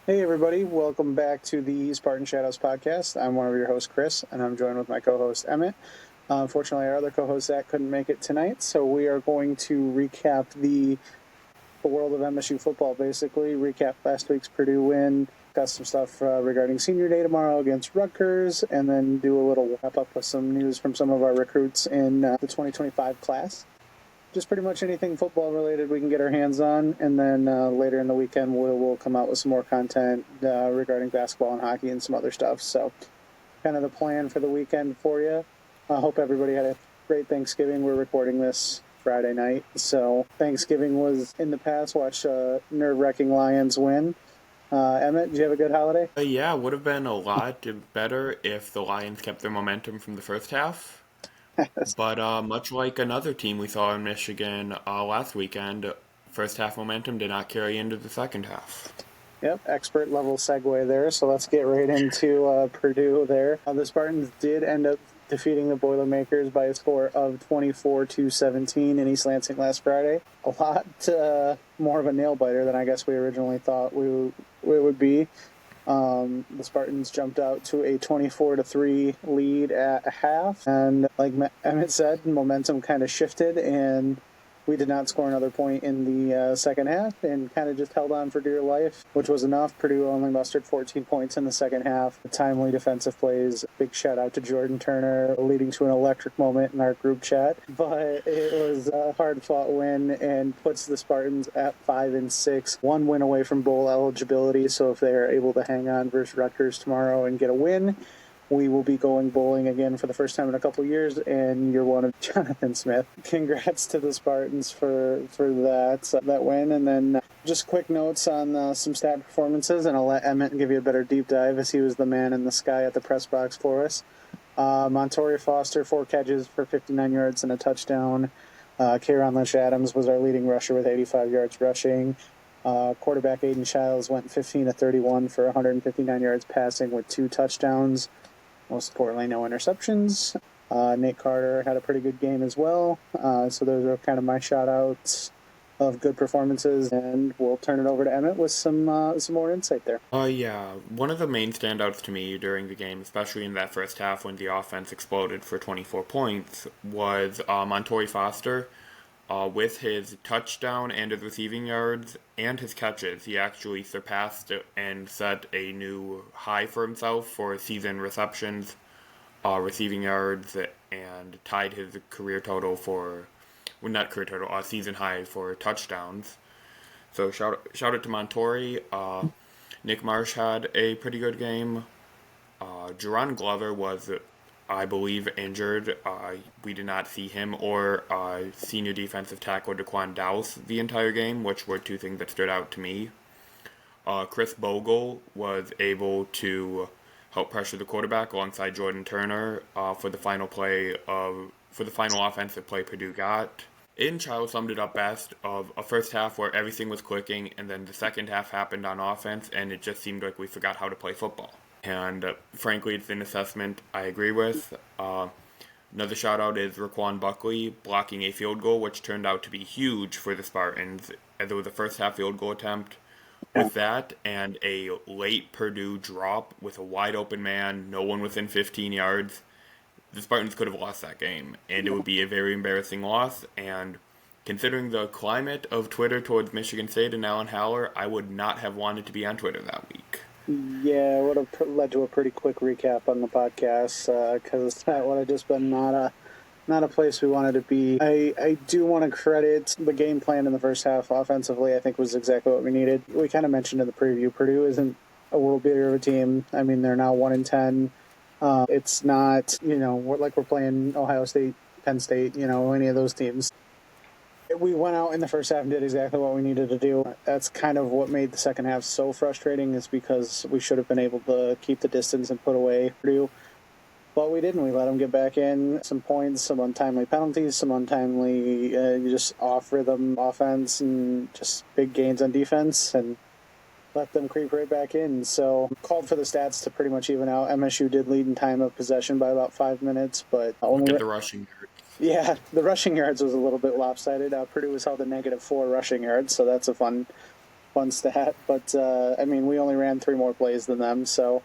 Hey everybody, welcome back to the Spartan Shadows podcast. I'm one of your hosts, Chris, and I'm joined with my co-host, Emmett. Unfortunately, our other co-host, Zach, couldn't make it tonight, so we are going to recap the world of MSU football, basically. Recap last week's Purdue win, discuss some stuff regarding senior day tomorrow against Rutgers, and then do a little wrap-up with some news from some of our recruits in the 2025 class. Just pretty much anything football related we can get our hands on, and then later in the weekend we'll come out with some more content regarding basketball and hockey and some other stuff. So kind of the plan for the weekend for you. I hope everybody had a great Thanksgiving. We're recording this Friday night, so Thanksgiving was in the past. Watch nerve-wracking Lions win. Emmett, did you have a good holiday? Yeah, would have been a lot better if the Lions kept their momentum from the first half. But much like another team we saw in Michigan last weekend, first half momentum did not carry into the second half. Yep, expert level segue there. So let's get right into Purdue there. The Spartans did end up defeating the Boilermakers by a score of 24-17 in East Lansing last Friday. A lot more of a nail biter than I guess we originally thought we would be. The Spartans jumped out to a 24-3 lead at half, and like Emmett said, momentum kind of shifted, and we did not score another point in the second half, and kind of just held on for dear life, which was enough. Purdue only mustered 14 points in the second half. Timely defensive plays. Big shout out to Jordan Turner, leading to an electric moment in our group chat. But it was a hard-fought win and puts the Spartans at 5-6, one win away from bowl eligibility. So if they are able to hang on versus Rutgers tomorrow and get a win, we will be going bowling again for the first time in a couple of years, and you're one of Jonathan Smith. Congrats to the Spartans for that win. And then just quick notes on some stat performances, and I'll let Emmett give you a better deep dive as he was the man in the sky at the press box for us. Montori Foster, 4 catches for 59 yards and a touchdown. Kieran Lynch-Adams was our leading rusher with 85 yards rushing. Quarterback Aiden Childs went 15-31 for 159 yards passing with 2 touchdowns. Most importantly, no interceptions. Nate Carter had a pretty good game as well. So those are kind of my shout-outs of good performances, and we'll turn it over to Emmett with some more insight there. Yeah, one of the main standouts to me during the game, especially in that first half when the offense exploded for 24 points, was Montori Foster. With his touchdown and his receiving yards and his catches, he actually surpassed and set a new high for himself for season receptions, receiving yards, and tied his career total season high for touchdowns. So shout out to Montori. Nick Marsh had a pretty good game. Jerron Glover was, I believe, injured. We did not see him or senior defensive tackle Daquan Dowse the entire game, which were 2 things that stood out to me. Chris Bogle was able to help pressure the quarterback alongside Jordan Turner for the final offensive play Purdue got. Aiden Childs summed it up best of a first half where everything was clicking, and then the second half happened on offense, and it just seemed like we forgot how to play football. And frankly, it's an assessment I agree with. Another shout-out is Raquan Buckley blocking a field goal, which turned out to be huge for the Spartans, as it was a first-half field goal attempt. With that and a late Purdue drop with a wide-open man, no one within 15 yards, the Spartans could have lost that game, and it would be a very embarrassing loss. And considering the climate of Twitter towards Michigan State and Alan Haller, I would not have wanted to be on Twitter that week. Yeah, it would have led to a pretty quick recap on the podcast because that would have just been not a place we wanted to be. I do want to credit the game plan in the first half offensively. I think was exactly what we needed. We kind of mentioned in the preview, Purdue isn't a world beater of a team. I mean, they're now 1-10. It's not, we're playing Ohio State, Penn State, any of those teams. We went out in the first half and did exactly what we needed to do. That's kind of what made the second half so frustrating, is because we should have been able to keep the distance and put away Purdue. But we didn't. We let them get back in some points, some untimely penalties, some untimely just off-rhythm offense, and just big gains on defense, and let them creep right back in. So called for the stats to pretty much even out. MSU did lead in time of possession by about 5 minutes, but only the rushing yards. Yeah, the rushing yards was a little bit lopsided. Purdue was held to -4 rushing yards, so that's a fun fun stat, but I mean, we only ran 3 more plays than them, so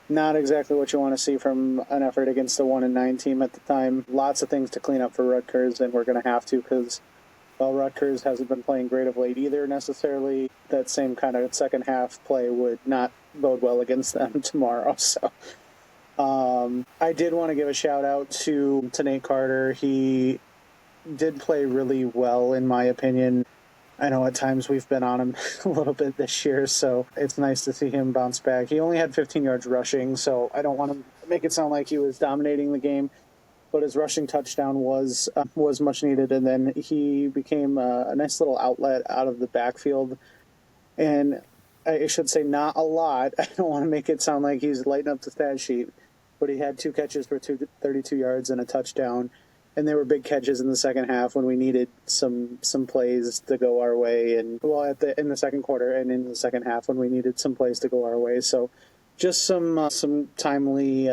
not exactly what you want to see from an effort against a 1-9 team at the time. Lots of things to clean up for Rutgers, and we're going to have to because, well, Rutgers hasn't been playing great of late either necessarily. That same kind of second half play would not bode well against them tomorrow. So I did want to give a shout out to Nate Carter. He did play really well, in my opinion. I know at times we've been on him a little bit this year, so it's nice to see him bounce back. He only had 15 yards rushing, so I don't want to make it sound like he was dominating the game, but his rushing touchdown was much needed, and then he became a nice little outlet out of the backfield. And I should say not a lot. I don't want to make it sound like he's lighting up the stat sheet, but he had 2 catches for 32 yards and a touchdown. And there were big catches in the second half when we needed some plays to go our way, and in the second quarter and in the second half when we needed some plays to go our way. So, just some timely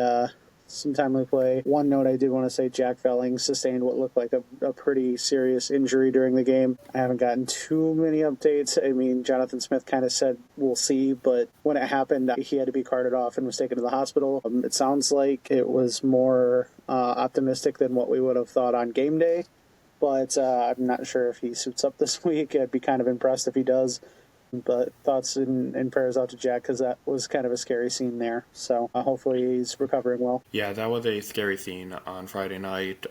play. One note I did want to say: Jack Felling sustained what looked like a pretty serious injury during the game. I haven't gotten too many updates. I mean, Jonathan Smith kind of said we'll see, but when it happened, he had to be carted off and was taken to the hospital. It sounds like it was more optimistic than what we would have thought on game day, but I'm not sure if he suits up this week. I'd be kind of impressed if he does. But thoughts and prayers out to Jack, because that was kind of a scary scene there. So hopefully he's recovering well. Yeah, that was a scary scene on Friday night.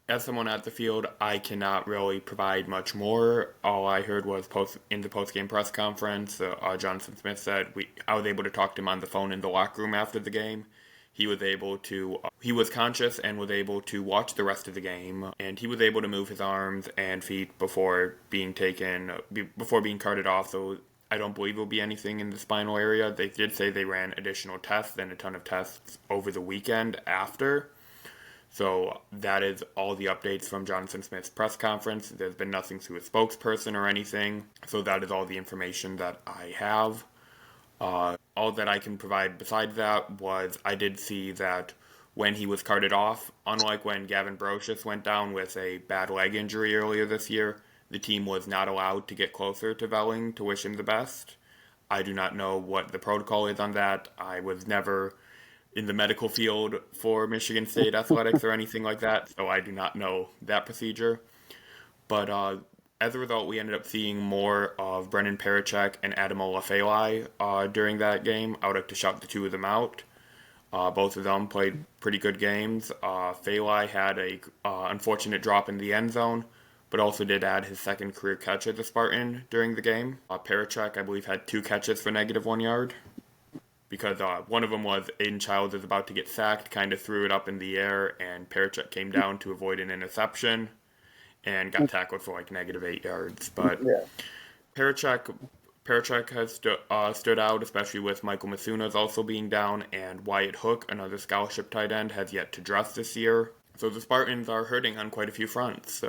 As someone at the field, I cannot really provide much more. All I heard was in the post-game press conference, Jonathan Smith said I was able to talk to him on the phone in the locker room after the game. He was conscious and was able to watch the rest of the game, and he was able to move his arms and feet before being carted off. So I don't believe there will be anything in the spinal area. They did say they ran additional tests and a ton of tests over the weekend after. So that is all the updates from Jonathan Smith's press conference. There's been nothing through a spokesperson or anything. So that is all the information that I have. All that I can provide besides that was I did see that when he was carted off, unlike when Gavin Brocious went down with a bad leg injury earlier this year, the team was not allowed to get closer to Velling to wish him the best. I do not know what the protocol is on that. I was never in the medical field for Michigan State athletics or anything like that, so I do not know that procedure. But as a result, we ended up seeing more of Brennan Parachek and Adamo Lafayette during that game. I would like to shout the two of them out. Both of them played pretty good games. Fayli had a unfortunate drop in the end zone, but also did add his second career catch as a Spartan during the game. Parachek, I believe, had 2 catches for -1 yard, because one of them was Aiden Childs is about to get sacked, kind of threw it up in the air, and Parachek came down to avoid an interception and got tackled for -8 yards. But yeah. Parachek has stood out, especially with Michael Masunas also being down, and Wyatt Hook, another scholarship tight end, has yet to dress this year. So the Spartans are hurting on quite a few fronts.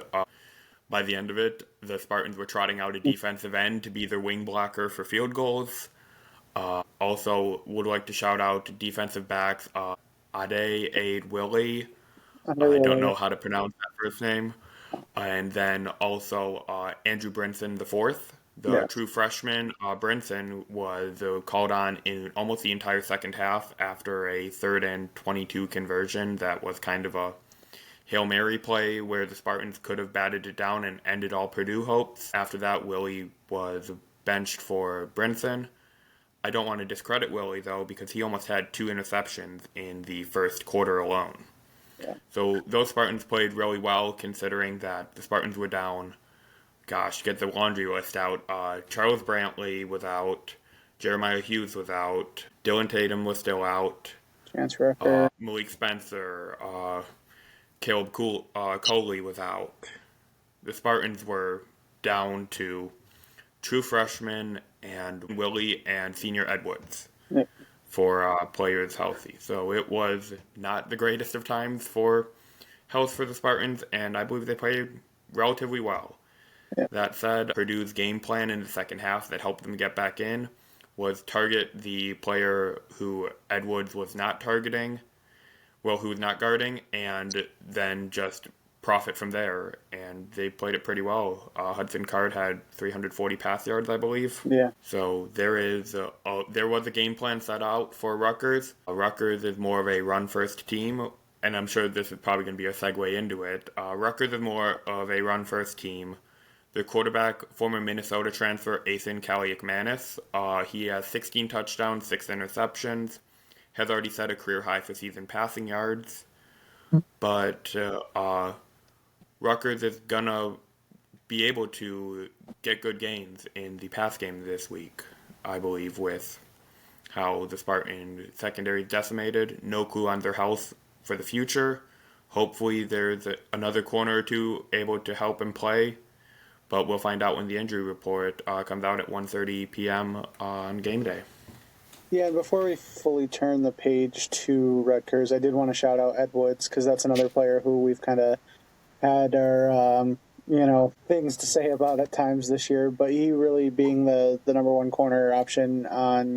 By the end of it, the Spartans were trotting out a defensive end to be their wing blocker for field goals. Also, would like to shout out defensive backs Ade Willie. I don't know how to pronounce that first name. And then also Andrew Brinson IV, the true freshman. Brinson was called on in almost the entire second half after a 3rd and 22 conversion that was kind of a Hail Mary play where the Spartans could have batted it down and ended all Purdue hopes. After that, Willie was benched for Brinson. I don't want to discredit Willie, though, because he almost had 2 interceptions in the first quarter alone. Yeah. So those Spartans played really well, considering that the Spartans were down. Gosh, get the laundry list out. Charles Brantley was out. Jeremiah Hughes was out. Dylan Tatum was still out. Transfer. Malik Spencer. Caleb Coley was out. The Spartans were down to true freshmen and Willie and senior Edwards for players healthy. So it was not the greatest of times for health for the Spartans, and I believe they played relatively well. That said, Purdue's game plan in the second half that helped them get back in was target the player who Edwards was not targeting, who was not guarding, and then just profit from there, and they played it pretty well. Hudson Card had 340 pass yards, I believe. Yeah. So there was a game plan set out for Rutgers. Rutgers is more of a run-first team, and I'm sure this is probably going to be a segue into it. Rutgers is more of a run-first team. Their quarterback, former Minnesota transfer Athan Kaliakmanis, he has 16 touchdowns, 6 interceptions, has already set a career high for season passing yards. But Rutgers is going to be able to get good gains in the pass game this week, I believe, with how the Spartan secondary is decimated. No clue on their health for the future. Hopefully there's another corner or two able to help him play. But we'll find out when the injury report comes out at 1:30 p.m. on game day. Yeah, before we fully turn the page to Rutgers, I did want to shout out Ed Woods, because that's another player who we've kind of had our, things to say about at times this year. But he really, being the number one corner option on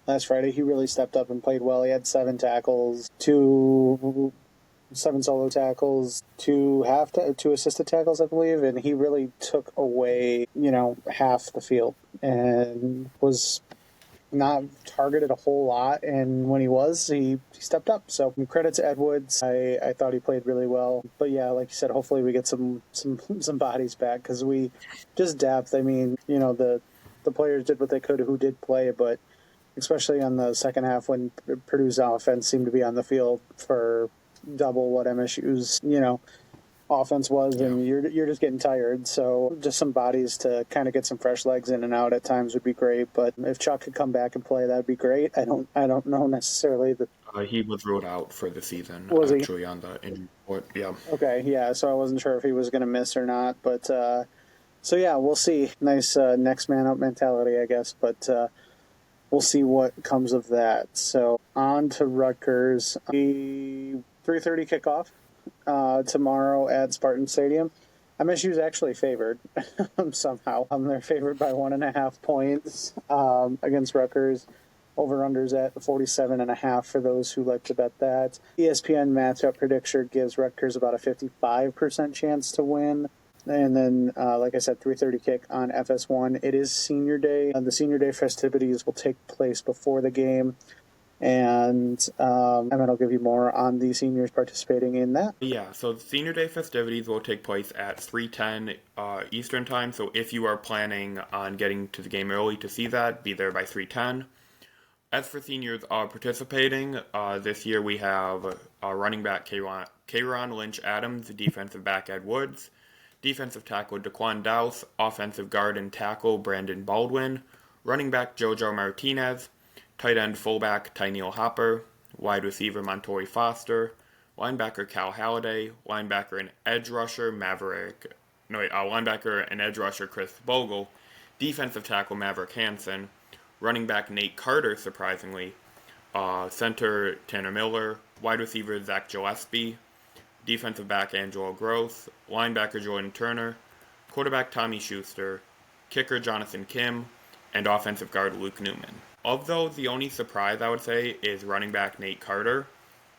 last Friday, he really stepped up and played well. He had 7 tackles, 7 solo tackles, 2 assisted tackles, I believe, and he really took away, half the field and was not targeted a whole lot, and when he was, he stepped up. So credit to Ed Woods. I thought he played really well. But yeah, like you said, hopefully we get some bodies back, because we just depth. I mean, the players did what they could who did play, but especially on the second half when Purdue's offense seemed to be on the field for double what MSU's, offense was, and you're just getting tired. So just some bodies to kind of get some fresh legs in and out at times would be great. But if Chuck could come back and play, that'd be great. I don't know necessarily that He was ruled out for the season. Was actually on the injury report. Yeah. Okay, yeah. So I wasn't sure if he was going to miss or not, but so yeah, we'll see. Nice next man up mentality, I guess. But we'll see what comes of that. So on to Rutgers. The 3:30 kickoff tomorrow at Spartan Stadium. MSU is actually favored somehow. They're favored by 1.5 points against Rutgers. Over-unders at 47.5 for those who like to bet that. ESPN matchup predictor gives Rutgers about a 55% chance to win. And then, like I said, 3:30 kick on FS1. It is Senior Day. The Senior Day festivities will take place before the game. And Emmett will give you more on the seniors participating in that. Yeah, so the Senior Day festivities will take place at 3:10 Eastern Time. So if you are planning on getting to the game early to see that, be there by 3:10. As for seniors participating, this year we have running back Kayron Lynch-Adams, defensive back Ed Woods, defensive tackle Daquan Dowse, offensive guard and tackle Brandon Baldwin, running back JoJo Martinez, tight end fullback Tyneil Hopper, wide receiver Montori Foster, linebacker Cal Halliday, linebacker and edge rusher linebacker and edge rusher Chris Bogle, defensive tackle Maverick Hansen, running back Nate Carter, surprisingly, center Tanner Miller, wide receiver Zach Gillespie, defensive back Angelo Gross, linebacker Jordan Turner, quarterback Tommy Schuster, kicker Jonathan Kim, and offensive guard Luke Newman. Of those, the only surprise I would say is running back Nate Carter.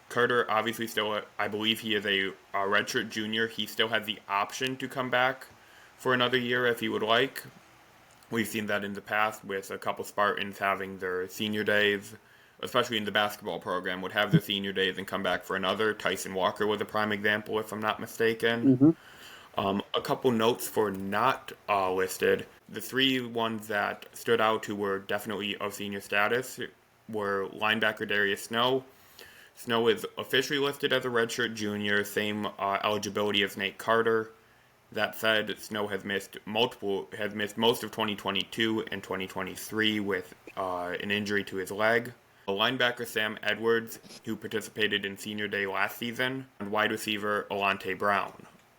Carter obviously still, I believe he is a redshirt junior. He still has the option to come back for another year if he would like. We've seen that in the past with a couple Spartans having their senior days, especially in the basketball program, would have their senior days and come back for another. Tyson Walker was a prime example, if I'm not mistaken. Mm-hmm. A couple notes for not listed. The 3 ones that stood out who were definitely of senior status were linebacker Darius Snow. Snow is officially listed as a redshirt junior, same eligibility as Nate Carter. That said, Snow has missed most of 2022 and 2023 with an injury to his leg. Linebacker Sam Edwards, who participated in Senior Day last season, and wide receiver Alante Brown.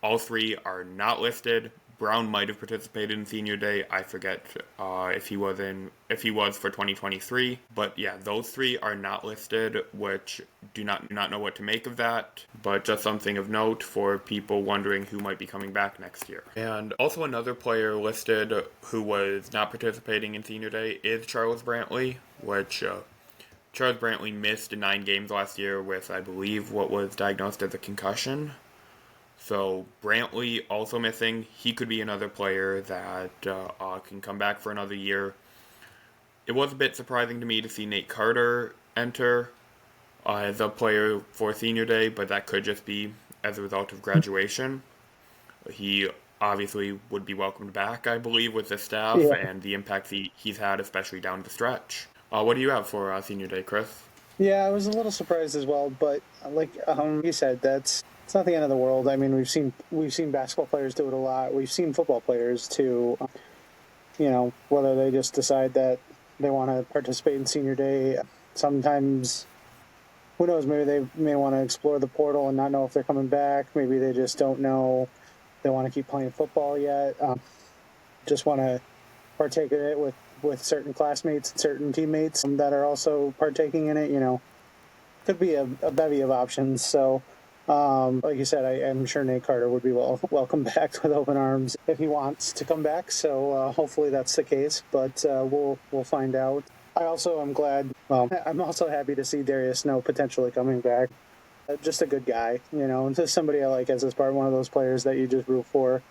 All 3 are not listed. Brown might have participated in Senior Day. I forget if he was for 2023. But yeah, those 3 are not listed, which do not know what to make of that. But just something of note for people wondering who might be coming back next year. And also another player listed who was not participating in Senior Day is Charles Brantley, which Charles Brantley missed 9 games last year with, I believe, what was diagnosed as a concussion. So Brantley also missing. He could be another player that can come back for another year. It was a bit surprising to me to see Nate Carter enter as a player for senior day, but that could just be as a result of graduation. He obviously would be welcomed back, I believe, with the staff Yeah. and the impact he's had, especially down the stretch. What do you have for senior day, Chris? Yeah, I was a little surprised as well, but like you said, it's not the end of the world. I mean, we've seen basketball players do it a lot. We've seen football players too. Whether they just decide that they want to participate in senior day. Sometimes, who knows? Maybe they may want to explore the portal and not know if they're coming back. Maybe they just don't know they want to keep playing football yet. Just want to partake in it with certain classmates and certain teammates that are also partaking in it. Could be a bevy of options. So, like you said, I'm sure Nate Carter would be welcome back with open arms if he wants to come back. So hopefully that's the case, but we'll find out. I also am glad. Well, I'm also happy to see Darius Snow potentially coming back. Just a good guy, and just somebody I like as one of those players that you just root for,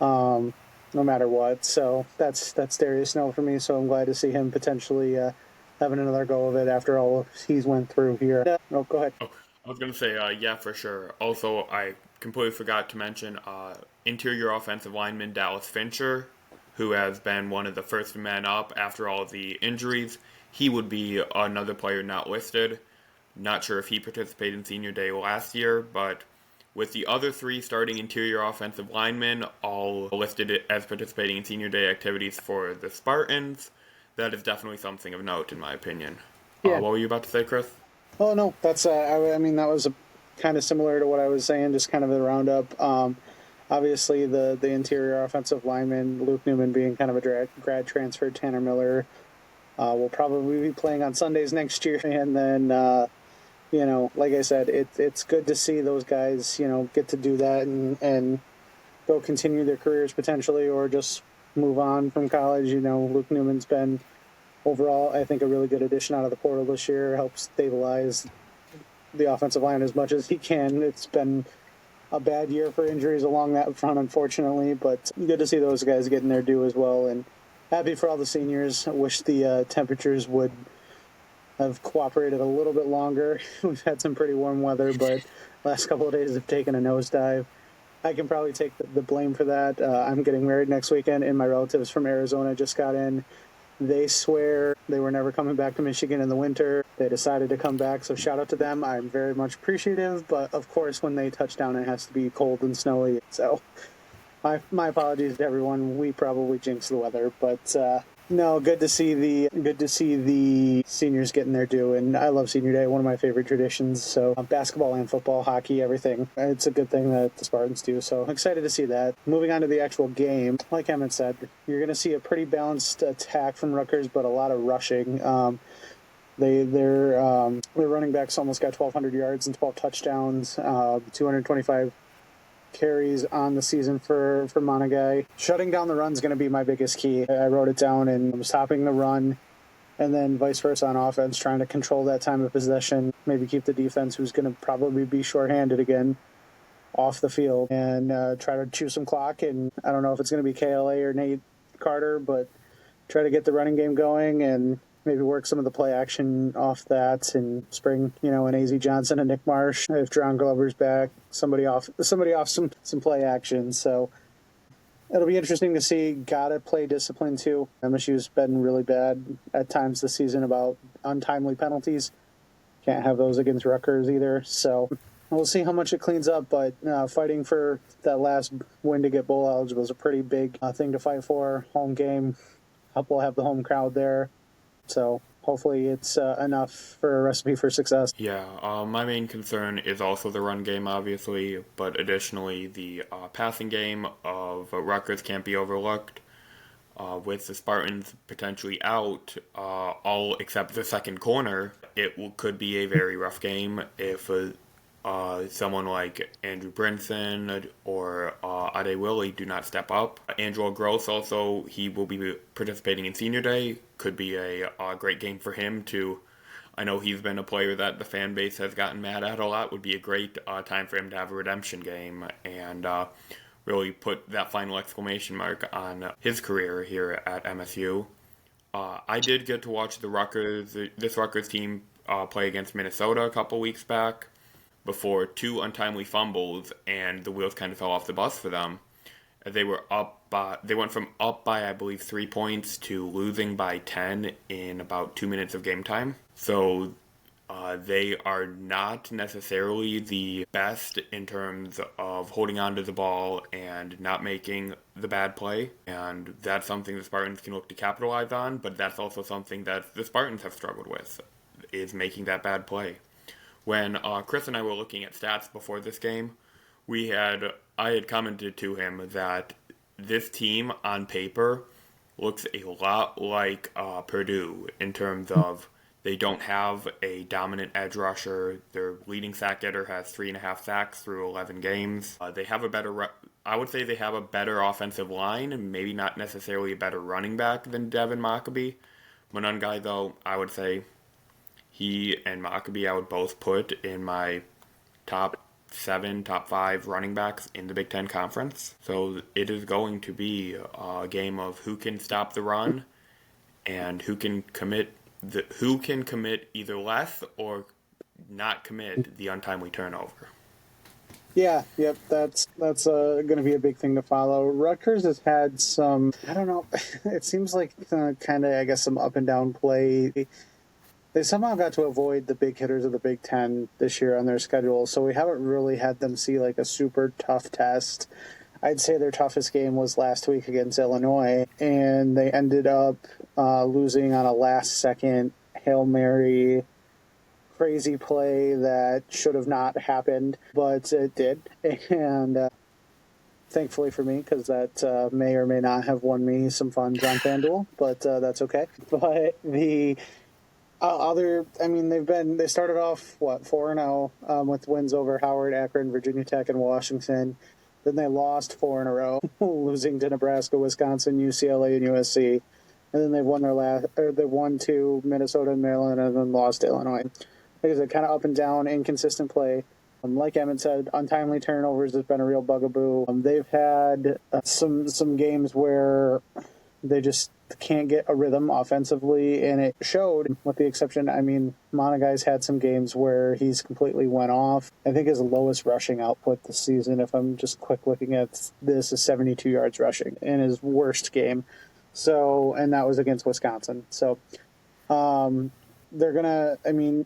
no matter what. So that's Darius Snow for me. So I'm glad to see him potentially having another go of it after all he's went through here. No, go ahead. Oh, I was going to say, yeah, for sure. Also, I completely forgot to mention interior offensive lineman Dallas Fincher, who has been one of the first men up after all the injuries. He would be another player not listed. Not sure if he participated in senior day last year, but with the other three starting interior offensive linemen all listed as participating in senior day activities for the Spartans, that is definitely something of note in my opinion. Yeah. What were you about to say, Chris? Oh no, that's I mean that was kind of similar to what I was saying, just kind of a roundup. Obviously the interior offensive lineman Luke Newman being kind of a grad transfer. Tanner Miller will probably be playing on Sundays next year, and then like I said, it's good to see those guys get to do that and go continue their careers potentially, or just move on from college. Luke Newman's been overall, I think, a really good addition out of the portal this year. Helps stabilize the offensive line as much as he can. It's been a bad year for injuries along that front, unfortunately, but good to see those guys getting their due as well. And happy for all the seniors. I wish the temperatures would have cooperated a little bit longer. We've had some pretty warm weather, but last couple of days have taken a nosedive. I can probably take the blame for that. I'm getting married next weekend, and my relatives from Arizona just got in. They swear they were never coming back to Michigan in the winter. They decided to come back, so shout out to them. I'm very much appreciative, but of course when they touch down it has to be cold and snowy. So my apologies to everyone. We probably jinxed the weather, but no, good to see the seniors getting their due, and I love senior day, one of my favorite traditions. So basketball and football, hockey, everything. It's a good thing that the Spartans do. So excited to see that. Moving on to the actual game, like Emmett said, you're going to see a pretty balanced attack from Rutgers, but a lot of rushing. Their running backs almost got 1,200 yards and 12 touchdowns, 225 carries on the season for Monagai. Shutting down the run is going to be my biggest key. I wrote it down and stopping the run, and then vice versa on offense, trying to control that time of possession, maybe keep the defense, who's going to probably be shorthanded again, off the field, and try to chew some clock. And I don't know if it's going to be KLA or Nate Carter, but try to get the running game going and maybe work some of the play action off that and spring, an AZ Johnson and Nick Marsh. If John Glover's back, somebody off some play action. So it'll be interesting to see. Gotta play discipline too. MSU's been really bad at times this season about untimely penalties. Can't have those against Rutgers either. So we'll see how much it cleans up. But fighting for that last win to get bowl eligible is a pretty big thing to fight for. Home game. We'll have the home crowd there. So hopefully it's enough for a recipe for success. Yeah, my main concern is also the run game, obviously, but additionally the passing game of Rutgers can't be overlooked. With the Spartans potentially out, all except the second corner, could be a very rough game if someone like Andrew Brinson or Ade Willie do not step up. Andrew Gross also, he will be participating in senior day. Could be a great game for him to I know he's been a player that the fan base has gotten mad at a lot. Would be a great time for him to have a redemption game and really put that final exclamation mark on his career here at MSU. I did get to watch this Rutgers team play against Minnesota a couple weeks back before two untimely fumbles, and the wheels kind of fell off the bus for them. They went from up by, I believe, 3 points to losing by 10 in about 2 minutes of game time. So they are not necessarily the best in terms of holding on to the ball and not making the bad play. And that's something the Spartans can look to capitalize on, but that's also something that the Spartans have struggled with, is making that bad play. When Chris and I were looking at stats before this game, I had commented to him that this team on paper looks a lot like Purdue in terms of they don't have a dominant edge rusher. Their leading sack getter has 3.5 sacks through 11 games. I would say they have a better offensive line, and maybe not necessarily a better running back than Devin Mockabee. Monungai, though, I would say he and Mockabee I would both put in my top 7, top 5 running backs in the Big Ten Conference. So it is going to be a game of who can stop the run and who can commit either less or not commit the untimely turnover. Yeah, yep, that's going to be a big thing to follow. Rutgers has had some, I don't know, it seems like kind of, I guess, some up and down play. They somehow got to avoid the big hitters of the Big Ten this year on their schedule, so we haven't really had them see like a super tough test. I'd say their toughest game was last week against Illinois, and they ended up losing on a last-second Hail Mary crazy play that should have not happened, but it did. And thankfully for me, because that may or may not have won me some funds on FanDuel, but that's okay. But the they started off, 4-0 with wins over Howard, Akron, Virginia Tech, and Washington. Then they lost 4 in a row, losing to Nebraska, Wisconsin, UCLA, and USC. And then they won to Minnesota and Maryland, and then lost to Illinois. Like I said, kind of up and down, inconsistent play. Like Emmett said, untimely turnovers has been a real bugaboo. They've had some games where they just can't get a rhythm offensively, and it showed, with the exception, Monagai's had some games where he's completely went off. I think his lowest rushing output this season, if I'm just quick looking at this, is 72 yards rushing in his worst game. So, and that was against Wisconsin. So, they're going to,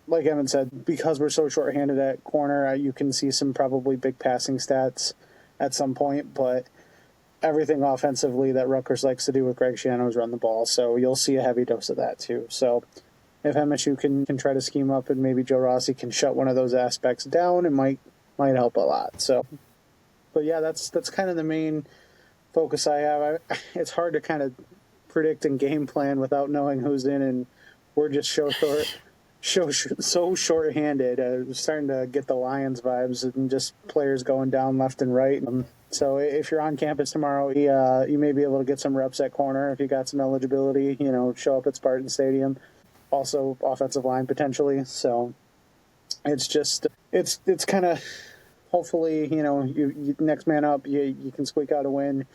like Evan said, because we're so short-handed at corner, you can see some probably big passing stats at some point, but everything offensively that Rutgers likes to do with Greg Schiano is run the ball, so you'll see a heavy dose of that too. So if MSU can try to scheme up and maybe Joe Rossi can shut one of those aspects down, it might help a lot. So, but yeah, that's kind of the main focus I have. It's hard to kind of predict and game plan without knowing who's in, and we're just so short-handed. I'm starting to get the Lions vibes and just players going down left and right. So if you're on campus tomorrow, you may be able to get some reps at corner if you got some eligibility, show up at Spartan Stadium. Also offensive line potentially. So it's just, it's kind of, hopefully, you next man up, you can squeak out a win.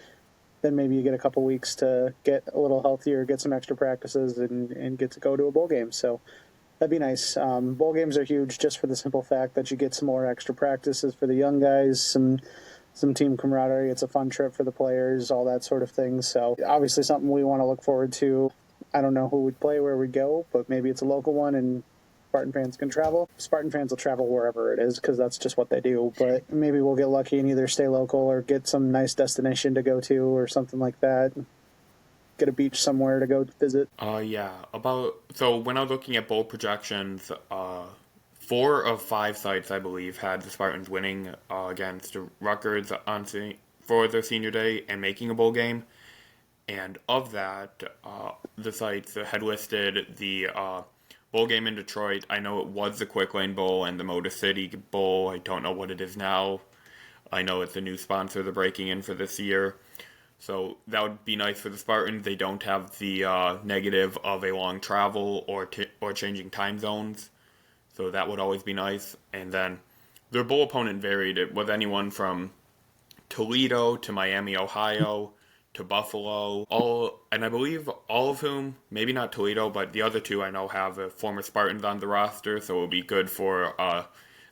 Then maybe you get a couple weeks to get a little healthier, get some extra practices, and get to go to a bowl game. So that'd be nice. Bowl games are huge just for the simple fact that you get some more extra practices for the young guys, some team camaraderie. It's a fun trip for the players, all that sort of thing. So obviously something we want to look forward to. I don't know who would play, where we'd go, but maybe it's a local one and Spartan fans can travel. Spartan fans will travel wherever it is because that's just what they do. But maybe we'll get lucky and either stay local or get some nice destination to go to or something like that. Get a beach somewhere to go visit. So when I was looking at bowl projections, 4 of 5 sites, I believe, had the Spartans winning against Rutgers for their senior day and making a bowl game. And of that, the sites had listed the bowl game in Detroit. I know it was the Quick Lane Bowl and the Motor City Bowl. I don't know what it is now. I know it's a new sponsor they're breaking in for this year. So that would be nice for the Spartans. They don't have the negative of a long travel or changing time zones. So that would always be nice. And then their bowl opponent varied. It was anyone from Toledo to Miami, Ohio to Buffalo. And I believe all of whom, maybe not Toledo, but the other two I know have former Spartans on the roster. So it would be good for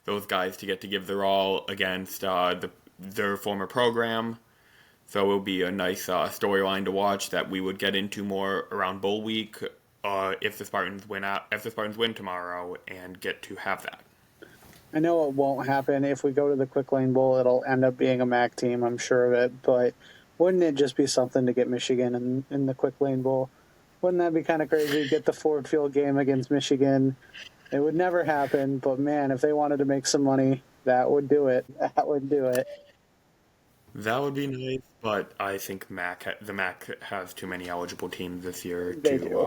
those guys to get to give their all against their former program. So it'll be a nice storyline to watch that we would get into more around bowl week if the Spartans win tomorrow and get to have that. I know it won't happen. If we go to the Quick Lane Bowl, it'll end up being a MAC team, I'm sure of it. But wouldn't it just be something to get Michigan in the Quick Lane Bowl? Wouldn't that be kind of crazy? Get the Ford Field game against Michigan. It would never happen, but man, if they wanted to make some money, that would do it. That would do it. That would be nice, but I think the MAC has too many eligible teams this year They do.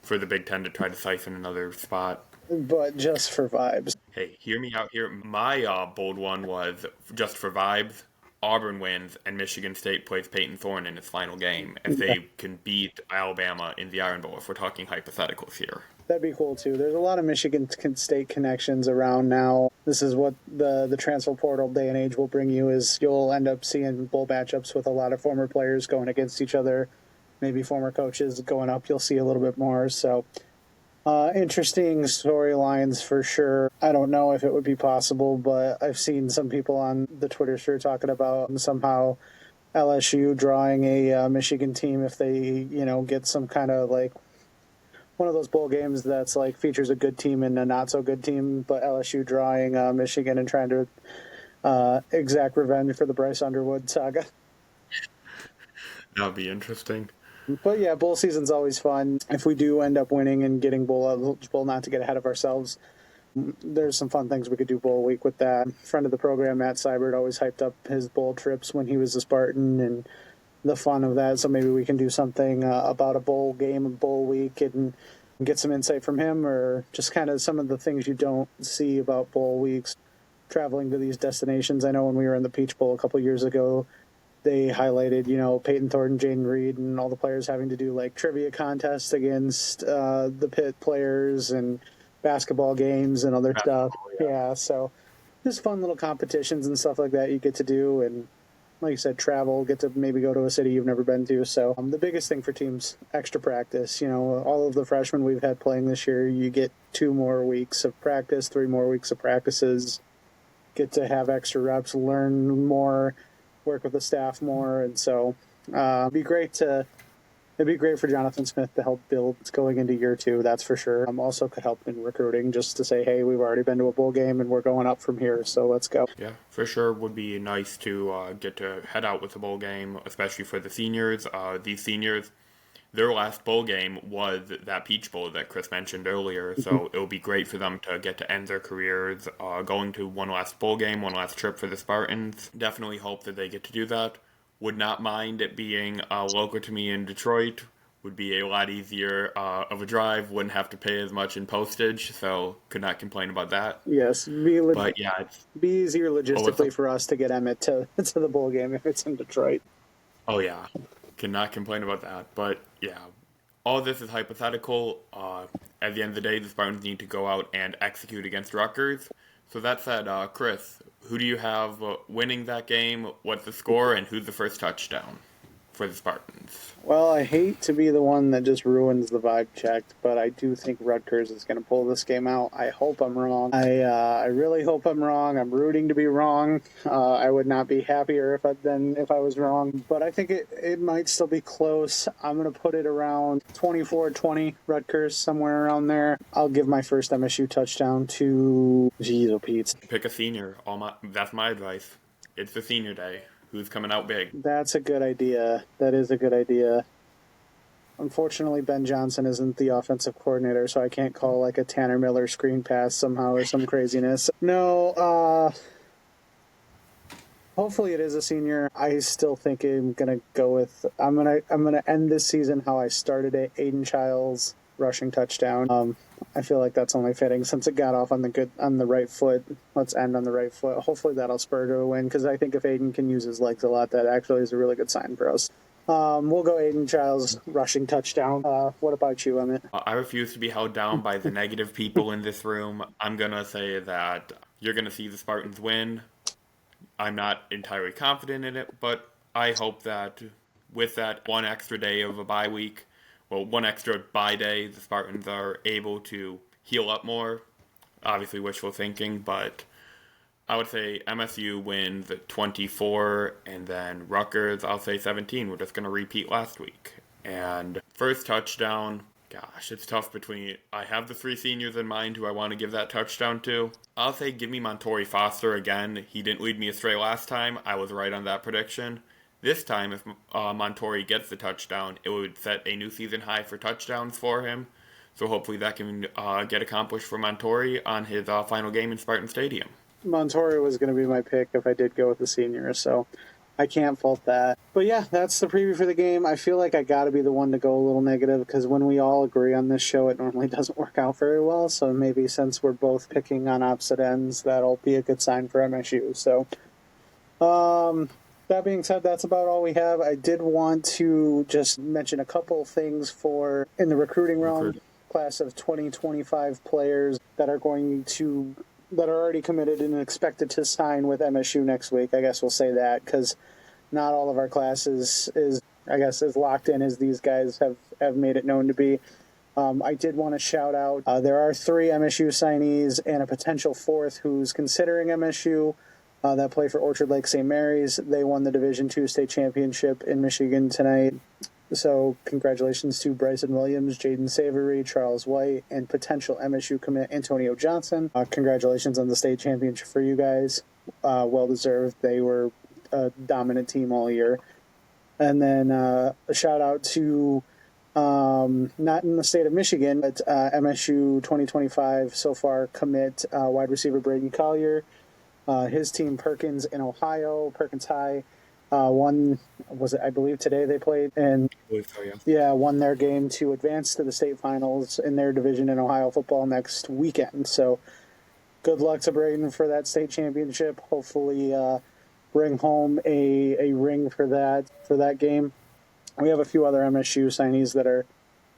For the Big Ten to try to siphon another spot. But just for vibes. Hey, hear me out here. My bold one was just for vibes. Auburn wins and Michigan State plays Peyton Thorne in its final game if they can beat Alabama in the Iron Bowl, if we're talking hypotheticals here. That'd be cool too. There's a lot of Michigan State connections around now. This is what the transfer portal day and age will bring you, is you'll end up seeing bowl matchups with a lot of former players going against each other, maybe former coaches going up. You'll see a little bit more. So interesting storylines for sure. I don't know if it would be possible, but I've seen some people on the Twitter sphere talking about somehow LSU drawing a Michigan team if they, get some kind of like one of those bowl games that's like features a good team and a not so good team, but LSU drawing Michigan and trying to exact revenge for the Bryce Underwood saga. That would be interesting. But yeah, bowl season's always fun. If we do end up winning and getting bowl eligible, not to get ahead of ourselves, there's some fun things we could do bowl week with that. Friend of the program, Matt Seibert, always hyped up his bowl trips when he was a Spartan and the fun of that. So maybe we can do something about a bowl game and bowl week and get some insight from him, or just kind of some of the things you don't see about bowl weeks, traveling to these destinations. I know when we were in the Peach Bowl a couple years ago, they highlighted, Peyton Thornton, Jaden Reed, and all the players having to do like trivia contests against the Pitt players and basketball games and other stuff. Yeah, so just fun little competitions and stuff like that you get to do, and like you said, travel, get to maybe go to a city you've never been to. So the biggest thing for teams, extra practice. All of the freshmen we've had playing this year, you get 2 more weeks of practice, 3 more weeks of practices, get to have extra reps, learn more, work with the staff more. And so it'd be great for Jonathan Smith to help build going into year 2, that's for sure. Also could help in recruiting, just to say, hey, we've already been to a bowl game and we're going up from here, so let's go. Yeah, for sure. Would be nice to get to head out with a bowl game, especially for the seniors. These seniors, their last bowl game was that Peach Bowl that Chris mentioned earlier, so it'll be great for them to get to end their careers going to one last bowl game, one last trip for the Spartans. Definitely hope that they get to do that. Would not mind it being local to me in Detroit. Would be a lot easier of a drive. Wouldn't have to pay as much in postage, so could not complain about that. Yes, But yeah, be easier logistically for us to get Emmett to the bowl game if it's in Detroit. Oh yeah, cannot complain about that. But yeah, all of this is hypothetical. At the end of the day, the Spartans need to go out and execute against Rutgers. So that said, Chris, who do you have winning that game? What's the score, and who's the first touchdown for the Spartans? Well, I hate to be the one that just ruins the vibe check, but I do think Rutgers is going to pull this game out. I hope I'm wrong. I really hope I'm wrong. I'm rooting to be wrong. I would not be happier if I was wrong, but I think it might still be close. I'm going to put it around 24-20 Rutgers, somewhere around there. I'll give my first MSU touchdown to Pete. Pick a senior. That's my advice. It's the senior day. Who's coming out big? That's a good idea. That is a good idea. Unfortunately, Ben Johnson isn't the offensive coordinator, so I can't call like a Tanner Miller screen pass somehow or some craziness. No, hopefully it is a senior. I still think I'm gonna go with I'm gonna end this season how I started it. Aiden Childs rushing touchdown. I feel like that's only fitting since it got off on the right foot. Let's end on the right foot. Hopefully that'll spur to a win because I think if Aiden can use his legs a lot, that actually is a really good sign for us. We'll go Aiden Childs rushing touchdown. What about you, Emmett? I refuse to be held down by the negative people in this room. I'm going to say that you're going to see the Spartans win. I'm not entirely confident in it, but I hope that with that one extra day of a bye week, one extra bye day, the Spartans are able to heal up more. Obviously wishful thinking, but I would say MSU wins 24, and then Rutgers, I'll say 17. We're just going to repeat last week. And first touchdown, gosh, it's tough between... I have the three seniors in mind who I want to give that touchdown to. I'll say give me Montori Foster again. He didn't lead me astray last time. I was right on that prediction. This time, if Montori gets the touchdown, it would set a new season high for touchdowns for him. So hopefully that can get accomplished for Montori on his final game in Spartan Stadium. Montori was going to be my pick if I did go with the seniors, so I can't fault that. But yeah, that's the preview for the game. I feel like I got to be the one to go a little negative because when we all agree on this show, it normally doesn't work out very well. So maybe since we're both picking on opposite ends, that'll be a good sign for MSU. So, that being said, that's about all we have. I did want to just mention a couple things in the recruiting realm. Class of 2025 players that are already committed and expected to sign with MSU next week. I guess we'll say that because not all of our classes is locked in as these guys have made it known to be. I did want to shout out, there are 3 MSU signees and a potential 4th who's considering MSU that play for Orchard Lake St. Mary's. They won the Division II state championship in Michigan tonight. So congratulations to Bryson Williams, Jaden Savory, Charles White, and potential MSU commit Antonio Johnson. Congratulations on the state championship for you guys. Well-deserved. They were a dominant team all year. And then a shout-out to, not in the state of Michigan, but MSU 2025 so far commit wide receiver Braden Collier. His team, Perkins in Ohio, Perkins High, won, I believe today they played, and I believe so, yeah. Won their game to advance to the state finals in their division in Ohio football next weekend. So good luck to Braden for that state championship. Hopefully bring home a ring for that game. We have a few other MSU signees that are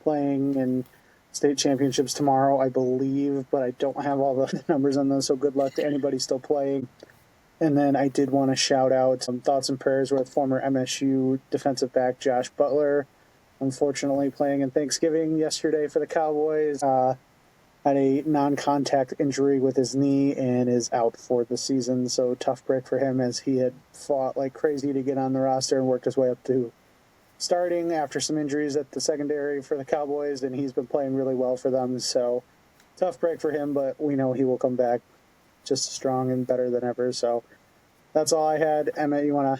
playing in state championships tomorrow, I believe, but I don't have all the numbers on those, so good luck to anybody still playing. And then I did want to shout out some thoughts and prayers with former MSU defensive back Josh Butler, unfortunately playing in Thanksgiving yesterday for the Cowboys. Had a non-contact injury with his knee and is out for the season, so tough break for him as he had fought like crazy to get on the roster and worked his way up to starting after some injuries at the secondary for the Cowboys, and he's been playing really well for them, so tough break for him, but we know he will come back just strong and better than ever. So that's all I had. Emmett, you wanna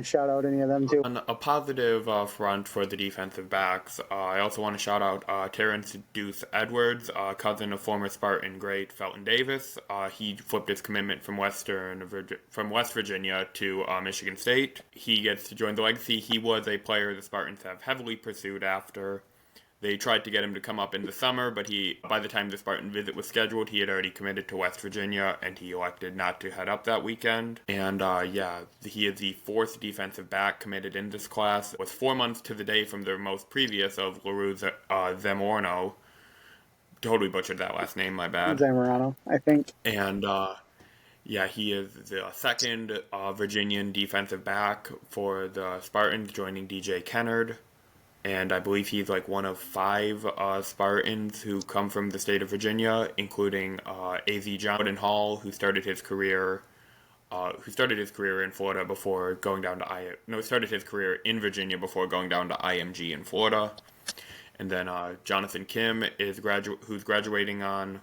shout out any of them too? On a positive front for the defensive backs, I also want to shout out Terrence Deuce Edwards, cousin of former Spartan great Felton Davis. He flipped his commitment from West Virginia to Michigan State. He gets to join the legacy. He was a player the Spartans have heavily pursued after. They tried to get him to come up in the summer, but by the time the Spartan visit was scheduled, he had already committed to West Virginia, and he elected not to head up that weekend. And he is the 4th defensive back committed in this class. It was 4 months to the day from their most previous of LaRue Zamorano. Totally butchered that last name, my bad. Zamorano, I think. And he is the 2nd Virginian defensive back for the Spartans, joining DJ Kennard. And I believe he's like one of 5 Spartans who come from the state of Virginia, including A.Z. Jordan Hall, who started his career in Florida before going down to started his career in Virginia before going down to IMG in Florida. And then Jonathan Kim who's graduating and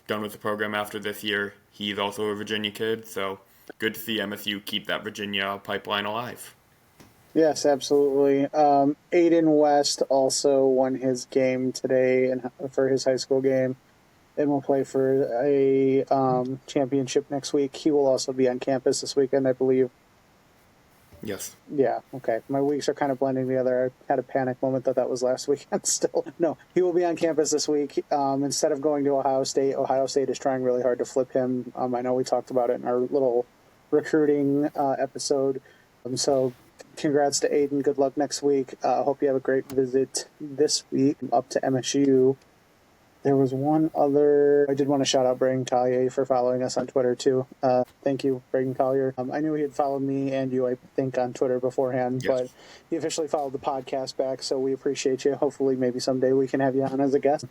done with the program after this year. He's also a Virginia kid, so good to see MSU keep that Virginia pipeline alive. Yes, absolutely. Aiden West also won his game today for his high school game and will play for a championship next week. He will also be on campus this weekend, I believe. Yes. Yeah, okay. My weeks are kind of blending together. I had a panic moment that was last weekend still. No, he will be on campus this week. Instead of going to Ohio State is trying really hard to flip him. I know we talked about it in our little recruiting episode. So congrats to Aiden. Good luck next week. Hope you have a great visit this week up to MSU. There was one other. I did want to shout out Braden Collier for following us on Twitter, too. Thank you, Braden Collier. I knew he had followed me and you, I think, on Twitter beforehand, Yes. but he officially followed the podcast back, so we appreciate you. Hopefully, maybe someday we can have you on as a guest.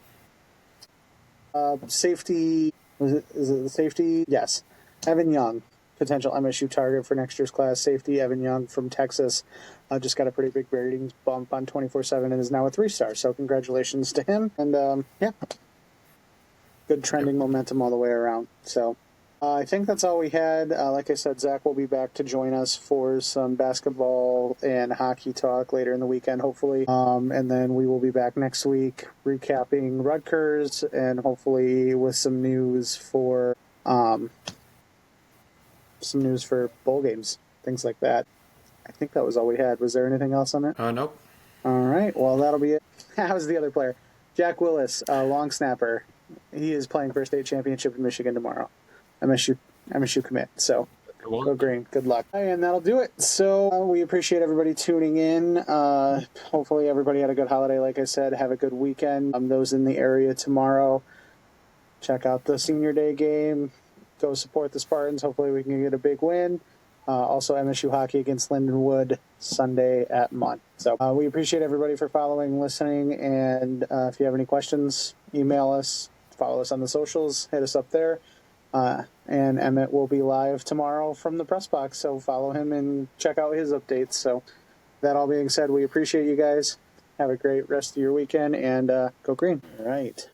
Safety. Is it the safety? Yes. Evan Young, potential MSU target for next year's class. Safety, Evan Young from Texas. Just got a pretty big ratings bump on 24/7 and is now a 3-star. So congratulations to him. And yeah, good trending momentum all the way around. So I think that's all we had. Like I said, Zach will be back to join us for some basketball and hockey talk later in the weekend, hopefully. And then we will be back next week recapping Rutgers and hopefully with some news for bowl games, things like that. I think that was all we had. Was there anything else on it? Nope. All right. Well, that'll be it. How's the other player? Jack Willis, long snapper. He is playing for a state championship in Michigan tomorrow. MSU commit. So go green. Good luck. And that'll do it. So we appreciate everybody tuning in. Hopefully everybody had a good holiday. Like I said, have a good weekend. Those in the area tomorrow, check out the senior day game. Go support the Spartans. Hopefully we can get a big win. Also, MSU hockey against Lindenwood Sunday at Munn. So we appreciate everybody for following, listening, and if you have any questions, email us, follow us on the socials, hit us up there. And Emmett will be live tomorrow from the press box, so follow him and check out his updates. So that all being said, we appreciate you guys. Have a great rest of your weekend, and go green. All right.